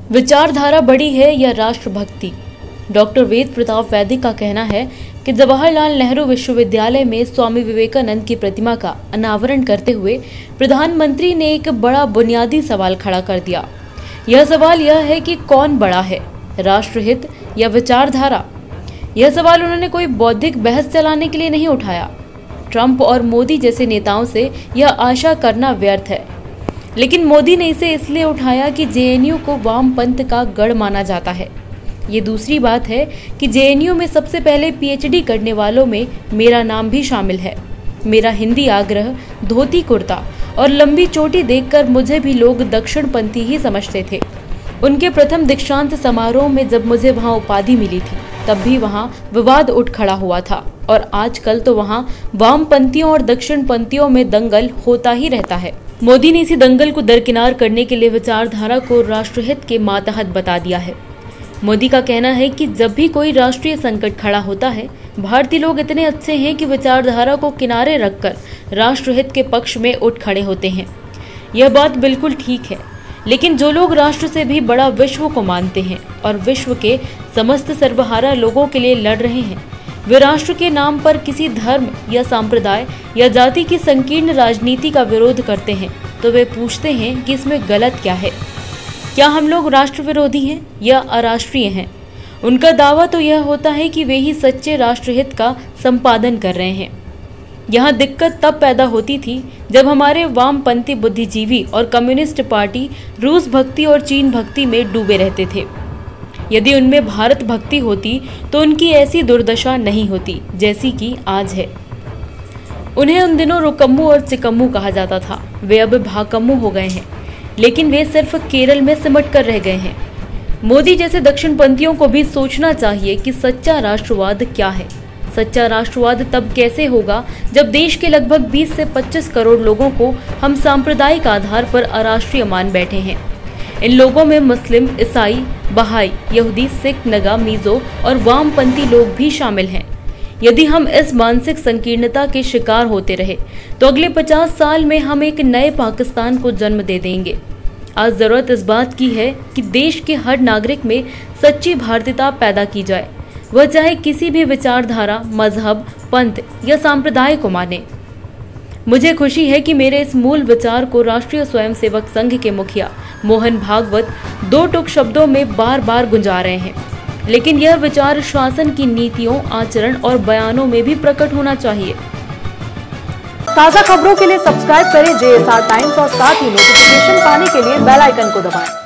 विचारधारा बड़ी है या राष्ट्रभक्ति? डॉक्टर वेद प्रताप वैदिक का कहना है कि जवाहरलाल नेहरू विश्वविद्यालय में स्वामी विवेकानंद की प्रतिमा का अनावरण करते हुए प्रधानमंत्री ने एक बड़ा बुनियादी सवाल खड़ा कर दिया। यह सवाल यह है कि कौन बड़ा है, राष्ट्रहित या विचारधारा? यह सवाल उन्होंने कोई बौद्धिक बहस चलाने के लिए नहीं उठाया। ट्रंप और मोदी जैसे नेताओं से यह आशा करना व्यर्थ है, लेकिन मोदी ने इसे इसलिए उठाया कि जेएनयू को वामपंथ का गढ़ माना जाता है। ये दूसरी बात है कि जेएनयू में सबसे पहले पीएचडी करने वालों में मेरा नाम भी शामिल है। मेरा हिंदी आग्रह, धोती कुर्ता और लंबी चोटी देखकर मुझे भी लोग दक्षिणपंथी ही समझते थे। उनके प्रथम दीक्षांत समारोह में जब मुझे वहां उपाधि मिली थी, तब भी वहां विवाद उठ खड़ा हुआ था और आजकल तो वहां वामपंथियों और दक्षिणपंथियों में दंगल होता ही रहता है। मोदी ने इसी दंगल को दरकिनार करने के लिए विचारधारा को राष्ट्रहित के मातहत बता दिया है। मोदी का कहना है कि जब भी कोई राष्ट्रीय संकट खड़ा होता है, भारतीय लोग इतने अच्छे हैं कि विचारधारा को किनारे रखकर राष्ट्रहित के पक्ष में उठ खड़े होते हैं। यह बात बिल्कुल ठीक है, लेकिन जो लोग राष्ट्र से भी बड़ा विश्व को मानते हैं और विश्व के समस्त सर्वहारा लोगों के लिए लड़ रहे हैं, वे राष्ट्र के नाम पर किसी धर्म या संप्रदाय या जाति की संकीर्ण राजनीति का विरोध करते हैं, तो वे पूछते हैं कि इसमें गलत क्या है? क्या हम लोग राष्ट्र विरोधी हैं या अराष्ट्रीय हैं? उनका दावा तो यह होता है कि वे ही सच्चे राष्ट्रहित का संपादन कर रहे हैं। यहाँ दिक्कत तब पैदा होती थी जब हमारे वामपंथी बुद्धिजीवी और कम्युनिस्ट पार्टी रूस भक्ति और चीन भक्ति में डूबे रहते थे। यदि उनमें भारत भक्ति होती तो उनकी ऐसी दुर्दशा नहीं होती जैसी कि आज है। उन्हें उन दिनों रुकम्मू और चिकम्मू कहा जाता था। वे अब भाकम्मू हो गए हैं, लेकिन वे सिर्फ केरल में सिमट कर रह गए हैं। मोदी जैसे दक्षिणपंथियों को भी सोचना चाहिए कि सच्चा राष्ट्रवाद क्या है। सच्चा राष्ट्रवाद तब कैसे होगा जब देश के लगभग 20 से 25 करोड़ लोगों को हम सांप्रदायिक आधार पर अराष्ट्रीय मान बैठे हैं। इन लोगों में मुस्लिम, ईसाई, बहाई, यहूदी, सिख, नगा, मिजो और वामपंथी लोग भी शामिल हैं। यदि हम इस मानसिक संकीर्णता के शिकार होते रहे तो अगले 50 साल में हम एक नए पाकिस्तान को जन्म दे देंगे। आज जरूरत इस बात की है कि देश के हर नागरिक में सच्ची भारतीयता पैदा की जाए, वह चाहे किसी भी विचारधारा, मजहब, पंथ या संप्रदाय को माने। मुझे खुशी है कि मेरे इस मूल विचार को राष्ट्रीय स्वयंसेवक संघ के मुखिया मोहन भागवत 2 टूक शब्दों में बार बार गुंजा रहे हैं, लेकिन यह विचार शासन की नीतियों, आचरण और बयानों में भी प्रकट होना चाहिए। ताज़ा खबरों के लिए सब्सक्राइब करें JSR टाइम्स और साथ ही नोटिफिकेशन पाने के लिए बेल आइकन को दबाएं।